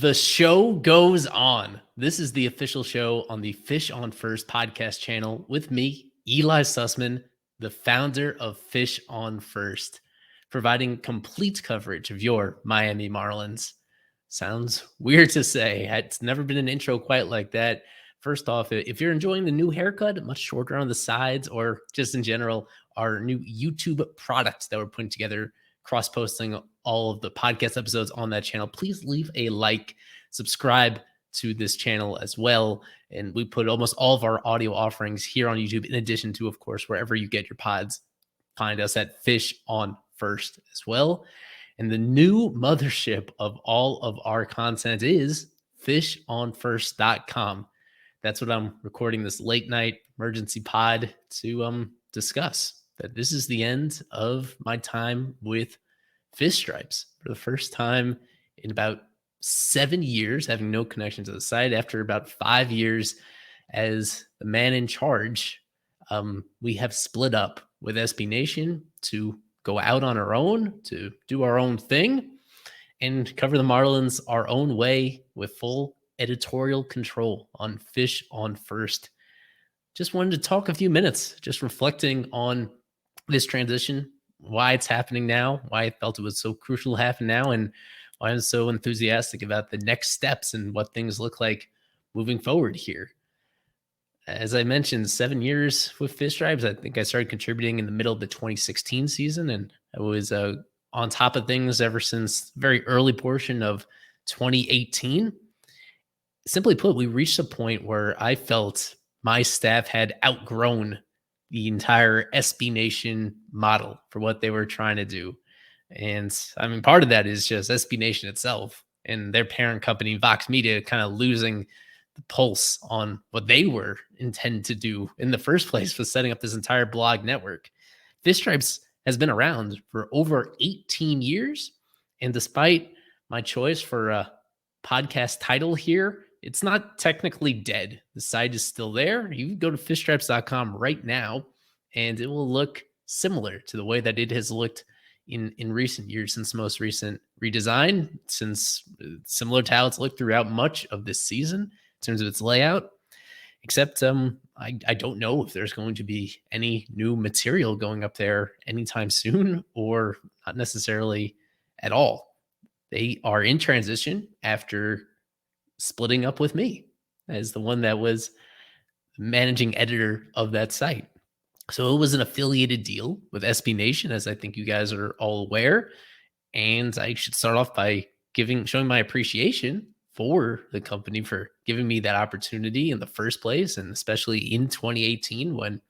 The show goes on. This is the official show on the Fish on First podcast channel with me, Ely Sussman, the founder of Fish on First, providing complete coverage of your Miami Marlins. Sounds weird to say. It's never been an intro quite like that. First off, if you're enjoying the new haircut, much shorter on the sides, or just in general, our new YouTube product that we're putting together, cross-posting all of the podcast episodes on that channel, please leave a like, subscribe to this channel as well. And we put almost all of our audio offerings here on YouTube, in addition to, of course, wherever you get your pods. Find us at Fish on First as well. And the new mothership of all of our content is fishonfirst.com. That's what I'm recording this late night emergency pod to discuss. That this is the end of my time with Fish Stripes for the first time in about 7 years, having no connection to the site. After about 5 years as the man in charge, we have split up with SB Nation to go out on our own, to do our own thing, and cover the Marlins our own way with full editorial control on Fish on First. Just wanted to talk a few minutes, just reflecting on this transition, why it's happening now, why I felt it was so crucial to happen now, and why I'm so enthusiastic about the next steps and what things look like moving forward here. As I mentioned, 7 years with Fish Stripes. I think I started contributing in the middle of the 2016 season, and I was on top of things ever since the very early portion of 2018. Simply put, we reached a point where I felt my staff had outgrown the entire SB Nation model for what they were trying to do. And I mean, part of that is just SB Nation itself and their parent company, Vox Media, kind of losing the pulse on what they were intended to do in the first place, was setting up this entire blog network. Fish Stripes has been around for over 18 years. And despite my choice for a podcast title here, it's not technically dead. The site is still there. You can go to fishstripes.com right now, and it will look similar to the way that it has looked in recent years since the most recent redesign, since similar to how it's looked throughout much of this season in terms of its layout. Except I don't know if there's going to be any new material going up there anytime soon, or not necessarily at all. They are in transition after splitting up with me as the one that was managing editor of that site. So it was an affiliated deal with SB Nation, as I think you guys are all aware. And I should start off by showing my appreciation for the company for giving me that opportunity in the first place, and especially in 2018 when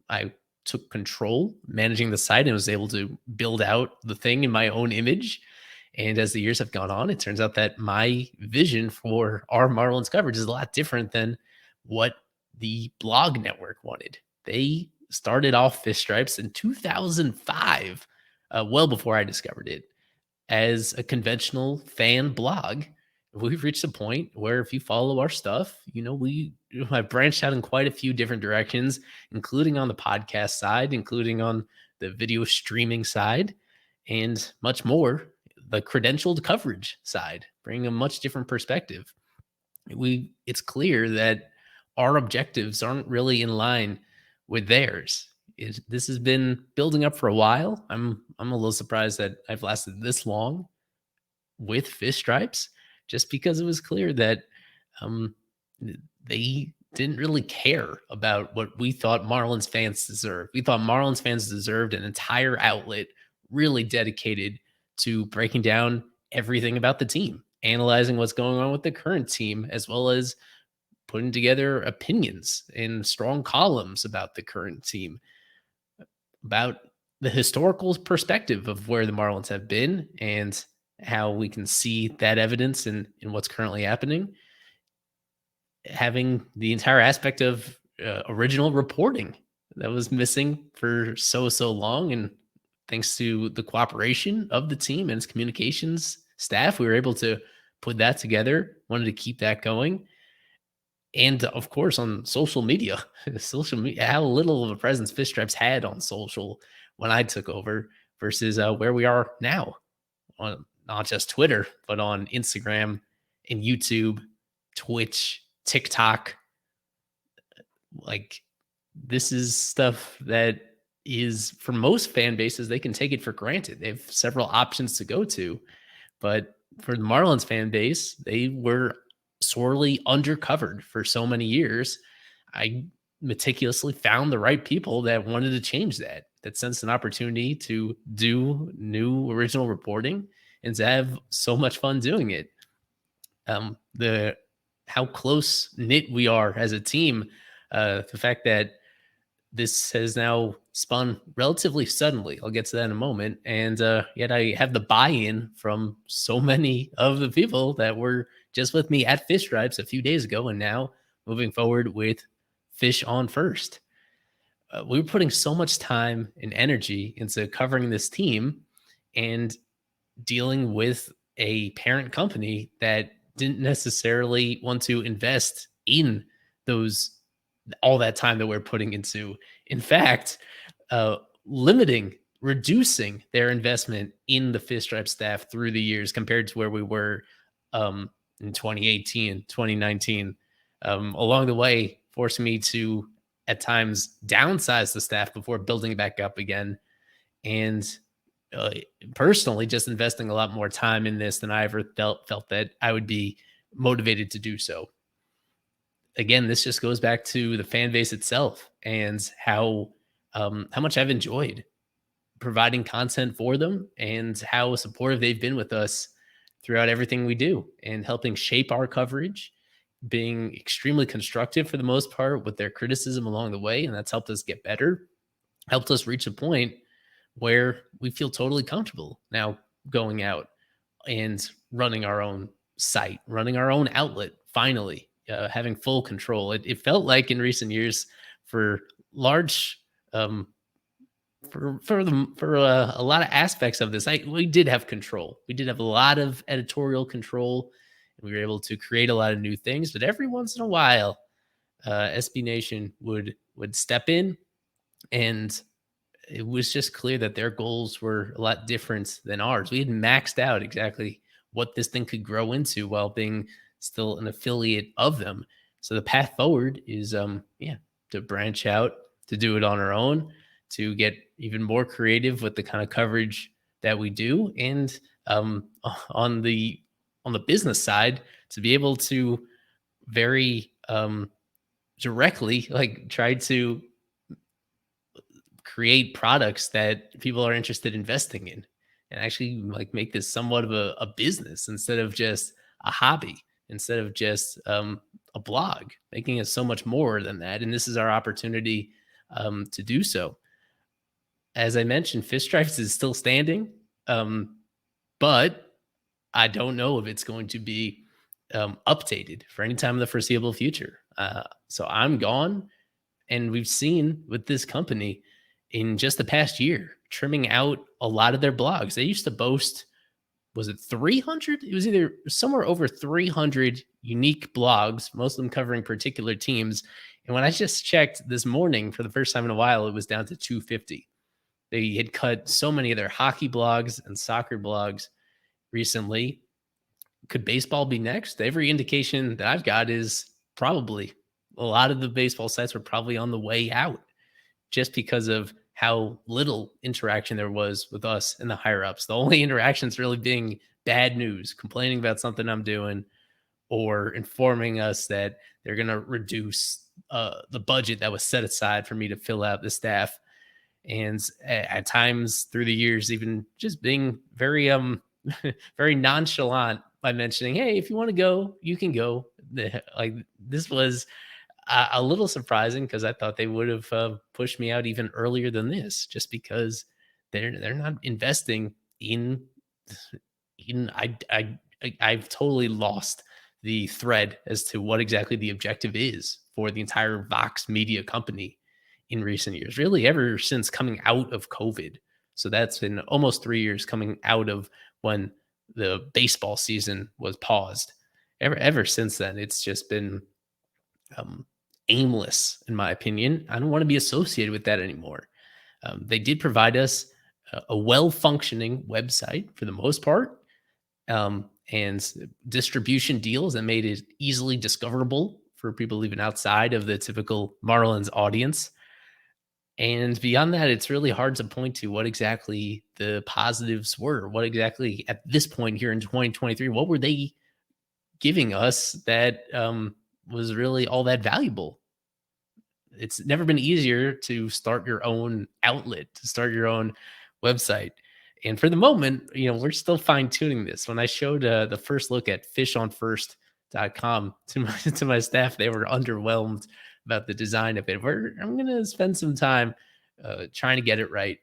I took control managing the site and was able to build out the thing in my own image. And as the years have gone on, it turns out that my vision for our Marlins coverage is a lot different than what the blog network wanted. They started off Fish Stripes in 2005, well before I discovered it, as a conventional fan blog. We've reached a point where if you follow our stuff, I've branched out in quite a few different directions, including on the podcast side, including on the video streaming side, and much more, the credentialed coverage side, bringing a much different perspective. It's clear that our objectives aren't really in line with theirs. This has been building up for a while. I'm a little surprised that I've lasted this long with Fish Stripes, just because it was clear that they didn't really care about what we thought Marlins fans deserved. We thought Marlins fans deserved an entire outlet really dedicated to breaking down everything about the team, analyzing what's going on with the current team, as well as putting together opinions and strong columns about the current team, about the historical perspective of where the Marlins have been and how we can see that evidence in what's currently happening. Having the entire aspect of original reporting that was missing for so long, and thanks to the cooperation of the team and its communications staff, we were able to put that together. Wanted to keep that going. And of course, on social media, how little of a presence Fish Stripes had on social when I took over versus where we are now on not just Twitter, but on Instagram in YouTube, Twitch, TikTok. Like, this is stuff that is, for most fan bases, they can take it for granted. They have several options to go to. But for the Marlins fan base, they were sorely undercovered for so many years. I meticulously found the right people that wanted to change that, that sensed an opportunity to do new original reporting and to have so much fun doing it. The How close knit we are as a team, the fact that this has now spun relatively suddenly. I'll get to that in a moment. And yet I have the buy-in from so many of the people that were just with me at Fish Stripes a few days ago and now moving forward with Fish on First. We were putting so much time and energy into covering this team and dealing with a parent company that didn't necessarily want to invest in those all that time that we're putting into. In fact, uh, limiting, reducing their investment in the Fish Stripe staff through the years compared to where we were in 2018, 2019. Along the way, forcing me to at times downsize the staff before building it back up again. And uh, personally, just investing a lot more time in this than I ever felt that I would be motivated to do so. Again, this just goes back to the fan base itself and how much I've enjoyed providing content for them and how supportive they've been with us throughout everything we do and helping shape our coverage, being extremely constructive for the most part with their criticism along the way. And that's helped us get better, helped us reach a point where we feel totally comfortable now going out and running our own site, running our own outlet, finally, having full control. It felt like in recent years for large, a lot of aspects of this, we did have control. We did have a lot of editorial control, and we were able to create a lot of new things. But every once in a while, SB Nation would step in, and it was just clear that their goals were a lot different than ours. We had maxed out exactly what this thing could grow into while being still an affiliate of them. So the path forward is to branch out, to do it on our own, to get even more creative with the kind of coverage that we do, and on the business side, to be able to very directly like try to create products that people are interested in investing in and actually like make this somewhat of a business instead of just a hobby, instead of just a blog, making it so much more than that. And this is our opportunity to do so. As I mentioned, Fish Stripes is still standing, but I don't know if it's going to be updated for any time in the foreseeable future. So I'm gone. And we've seen with this company in just the past year, trimming out a lot of their blogs. They used to boast, was it 300? It was either somewhere over 300 unique blogs, most of them covering particular teams. And when I just checked this morning for the first time in a while, it was down to 250. They had cut so many of their hockey blogs and soccer blogs recently. Could baseball be next? Every indication that I've got is probably. A lot of the baseball sites were probably on the way out just because of how little interaction there was with us and the higher ups. The only interactions really being bad news, complaining about something I'm doing, or informing us that they're going to reduce the budget that was set aside for me to fill out the staff. And at times through the years, even just being very very nonchalant by mentioning, hey, if you want to go, you can go. Like, this was a little surprising because I thought they would have pushed me out even earlier than this, just because they're not investing in I've totally lost the thread as to what exactly the objective is for the entire Vox Media company in recent years, really ever since coming out of COVID. So that's been almost 3 years coming out of when the baseball season was paused. Ever since then, it's just been um, aimless, in my opinion. I don't want to be associated with that anymore. They did provide us a well functioning website for the most part. and distribution deals that made it easily discoverable for people even outside of the typical Marlins audience. And beyond that, it's really hard to point to what exactly the positives were. What exactly at this point here in 2023, what were they giving us that was really all that valuable? It's never been easier to start your own outlet, to start your own website. And for the moment, we're still fine tuning this. When I showed the first look at fishonfirst.com to my to my staff, they were underwhelmed about the design of it. I'm going to spend some time trying to get it right.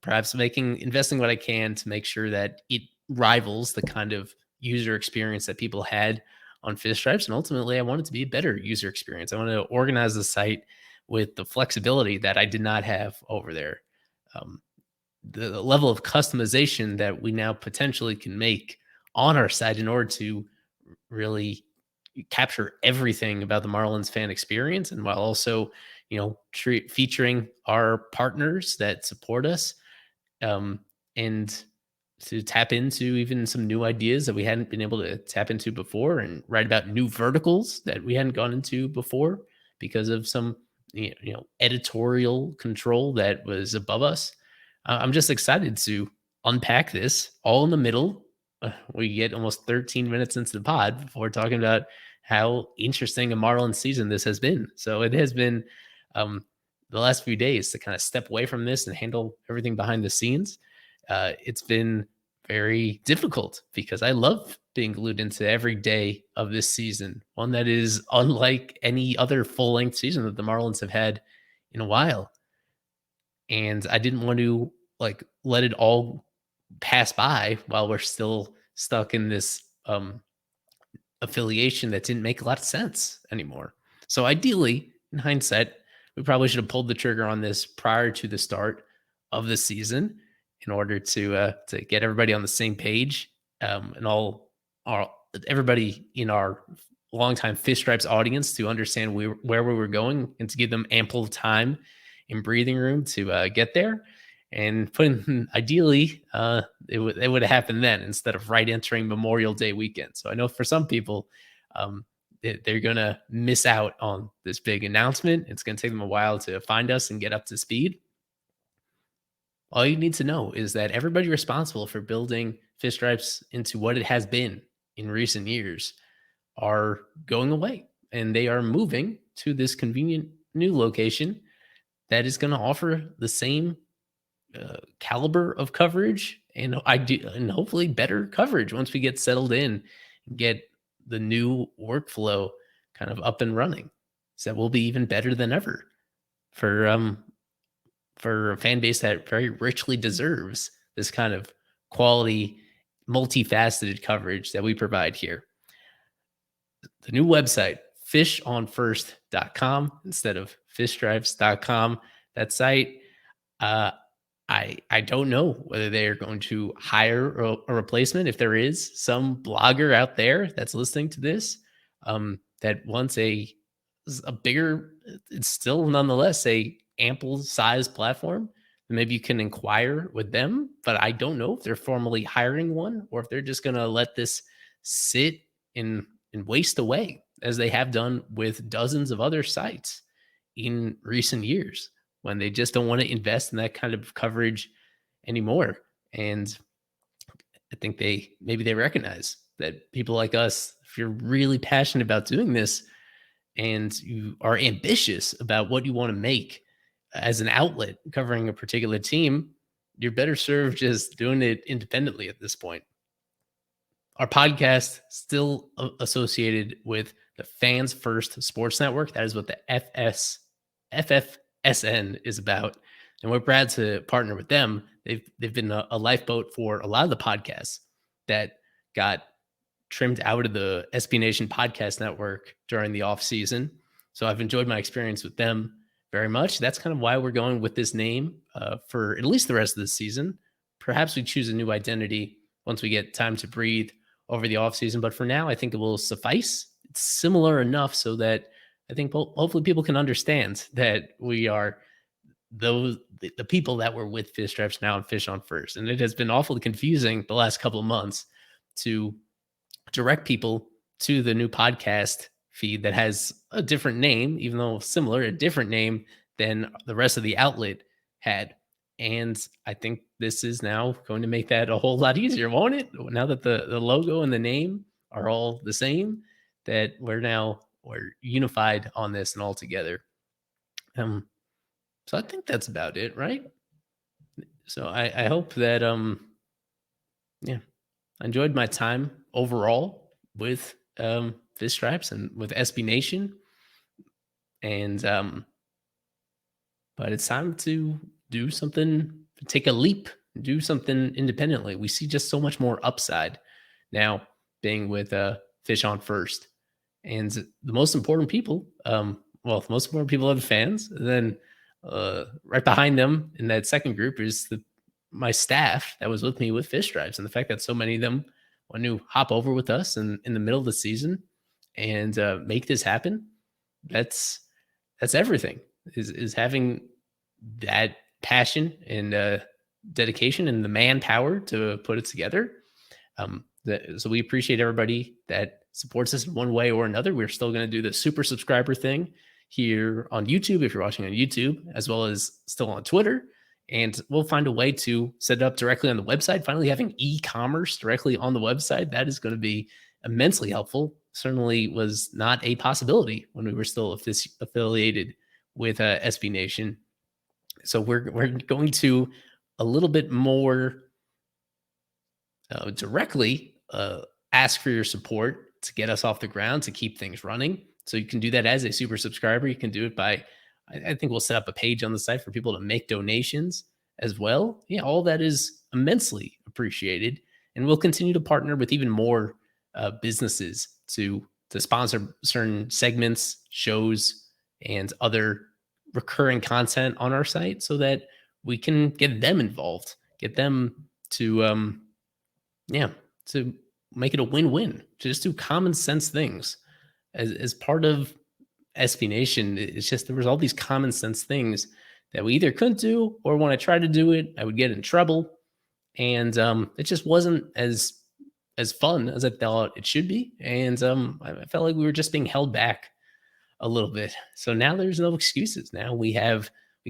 Perhaps investing what I can to make sure that it rivals the kind of user experience that people had on Fish Stripes. And ultimately, I want it to be a better user experience. I want to organize the site with the flexibility that I did not have over there. Um, the level of customization that we now potentially can make on our site in order to really capture everything about the Marlins fan experience, and while also, featuring our partners that support us, um, and to tap into even some new ideas that we hadn't been able to tap into before, and write about new verticals that we hadn't gone into before because of some editorial control that was above us. I'm just excited to unpack this all in the middle. We get almost 13 minutes into the pod before talking about how interesting a Marlins season this has been. So it has been um, the last few days to kind of step away from this and handle everything behind the scenes. It's been very difficult because I love being glued into every day of this season, one that is unlike any other full length season that the Marlins have had in a while. And I didn't want to let it all pass by while we're still stuck in this affiliation that didn't make a lot of sense anymore. So ideally, in hindsight, we probably should have pulled the trigger on this prior to the start of the season in order to get everybody on the same page, and all our everybody in our longtime Fish Stripes audience to understand where we were going and to give them ample time and breathing room to get there. And putting ideally, it would have happened then instead of right entering Memorial Day weekend. So I know for some people, they're going to miss out on this big announcement. It's going to take them a while to find us and get up to speed. All you need to know is that everybody responsible for building Fish Stripes into what it has been in recent years are going away, and they are moving to this convenient new location that is going to offer the same caliber of coverage and hopefully better coverage once we get settled in and get the new workflow kind of up and running. So that will be even better than ever for a fan base that very richly deserves this kind of quality, multifaceted coverage that we provide here. The new website, fishonfirst.com instead of fishstripes.com. That site, I don't know whether they're going to hire a replacement. If there is some blogger out there that's listening to this, that wants a bigger, it's still nonetheless a ample size platform, maybe you can inquire with them. But I don't know if they're formally hiring one or if they're just going to let this sit and waste away as they have done with dozens of other sites in recent years, when they just don't want to invest in that kind of coverage anymore. And I think maybe they recognize that people like us, if you're really passionate about doing this and you are ambitious about what you want to make as an outlet covering a particular team, you're better served just doing it independently at this point. Our podcast still associated with the Fans First Sports Network. That is what the FFSN is about. And we're proud to partner with them. They've been a lifeboat for a lot of the podcasts that got trimmed out of the SB Nation podcast network during the off season. So I've enjoyed my experience with them very much. That's kind of why we're going with this name for at least the rest of the season. Perhaps we choose a new identity once we get time to breathe over the off season. But for now, I think it will suffice. It's similar enough so that I think hopefully people can understand that we are the people that were with Fish Stripes now and Fish on First. And it has been awfully confusing the last couple of months to direct people to the new podcast feed that has a different name, even though similar, a different name than the rest of the outlet had. And I think this is now going to make that a whole lot easier, won't it? Now that the logo and the name are all the same, that we're unified on this and all together. Um, so I think that's about it, right? So I hope that yeah, I enjoyed my time overall with Fish Stripes and with SB Nation. And but it's time to do something, take a leap, do something independently. We see just so much more upside now being with Fish on First. And the most important people, the most important people are the fans. And then right behind them in that second group is my staff that was with me with Fish Stripes, and the fact that so many of them want to hop over with us in the middle of the season and make this happen. That's everything. Is having that passion and dedication and the manpower to put it together. So we appreciate everybody that supports us in one way or another. We're still going to do the super subscriber thing here on YouTube if you're watching on YouTube, as well as still on Twitter. And we'll find a way to set it up directly on the website. Finally, having e-commerce directly on the website, that is going to be immensely helpful. Certainly was not a possibility when we were still affiliated with SB Nation. So we're going to a little bit more directly ask for your support to get us off the ground, to keep things running. So you can do that as a super subscriber. You can do it by, I think we'll set up a page on the site for people to make donations as well. Yeah, all that is immensely appreciated. And we'll continue to partner with even more businesses to sponsor certain segments, shows, and other recurring content on our site so that we can get them involved, get them to to make it a win-win, to just do common sense things as part of SB Nation. It's just there was all these common sense things that we either couldn't do, or when I tried to do it, I would get in trouble, and it just wasn't as fun as I thought it should be. And I felt like we were just being held back a little bit. So now there's no excuses. Now we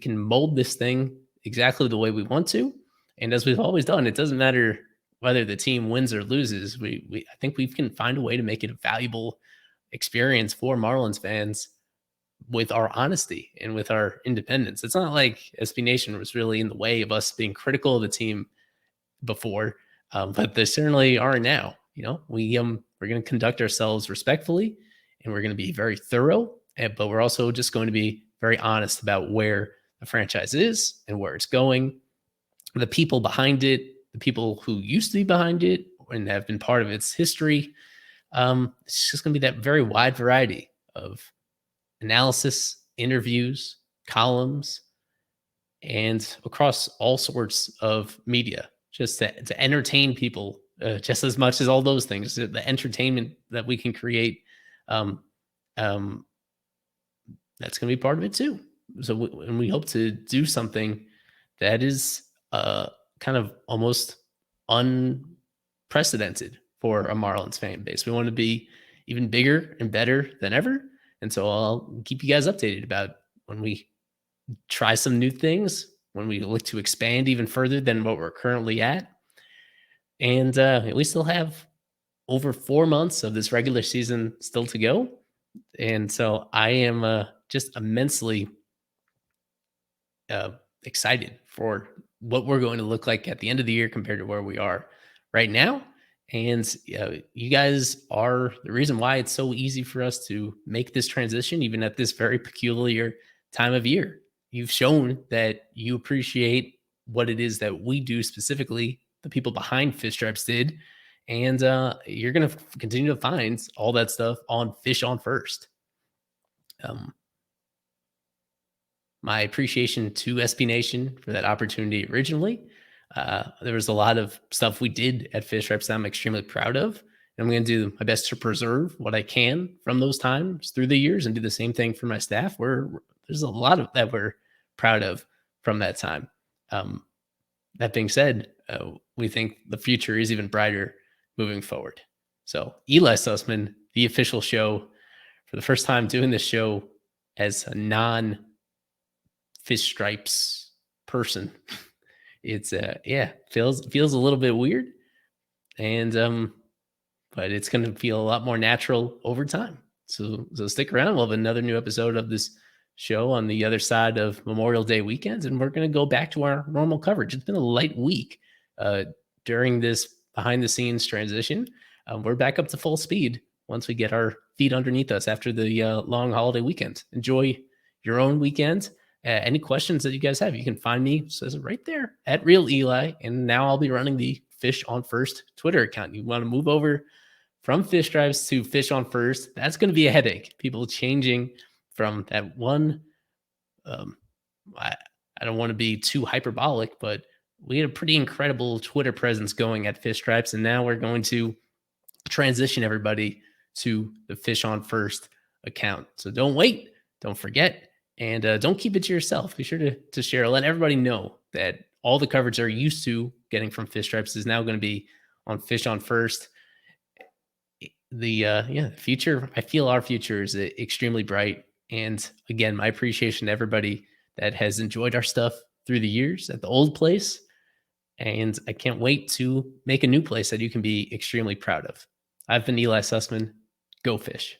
can mold this thing exactly the way we want to. And as we've always done, it doesn't matter whether the team wins or loses. I think we can find a way to make it a valuable experience for Marlins fans with our honesty and with our independence. It's not like SB Nation was really in the way of us being critical of the team before, but they certainly are now. We're going to conduct ourselves respectfully, and we're going to be very thorough, but we're also just going to be very honest about where the franchise is and where it's going, the people behind it, the people who used to be behind it and have been part of its history. It's just going to be that very wide variety of analysis, interviews, columns, and across all sorts of media, just to entertain people just as much as all those things, the entertainment that we can create. Um, um, that's going to be part of it too. So, and we hope to do something that is kind of almost unprecedented for a Marlins fan base. We want to be even bigger and better than ever. And so I'll keep you guys updated about when we try some new things, when we look to expand even further than what we're currently at. And we still have over 4 months of this regular season still to go. And so I am just immensely excited for what we're going to look like at the end of the year compared to where we are right now. And you guys are the reason why it's so easy for us to make this transition, even at this very peculiar time of year. You've shown that you appreciate what it is that we do, specifically the people behind Fish Stripes did. And you're going to continue to find all that stuff on Fish on First. My appreciation to SB Nation for that opportunity originally. There was a lot of stuff we did at Fish Stripes that I'm extremely proud of. And I'm going to do my best to preserve what I can from those times through the years and do the same thing for my staff. There's a lot of that we're proud of from that time. That being said, we think the future is even brighter moving forward. So Ely Sussman, the official show, for the first time doing this show as a non Fish Stripes person. It's feels a little bit weird, and but it's going to feel a lot more natural over time. So stick around. We'll have another new episode of this show on the other side of Memorial Day weekend, and we're going to go back to our normal coverage. It's been a light week during this behind the scenes transition. We're back up to full speed once we get our feet underneath us after the long holiday weekend. Enjoy your own weekend. Any questions that you guys have, you can find me, says it right there, at Real Eli. And now I'll be running the Fish on First Twitter account. You want to move over from Fish Stripes to Fish on First. That's going to be a headache. People changing from that one. I don't want to be too hyperbolic, but we had a pretty incredible Twitter presence going at Fish Stripes. And now we're going to transition everybody to the Fish on First account. So don't wait. Don't forget. And don't keep it to yourself. Be sure to share. Let everybody know that all the coverage they're used to getting from Fish Stripes is now going to be on Fish on First. The future, I feel our future is extremely bright. And again, my appreciation to everybody that has enjoyed our stuff through the years at the old place. And I can't wait to make a new place that you can be extremely proud of. I've been Ely Sussman. Go Fish.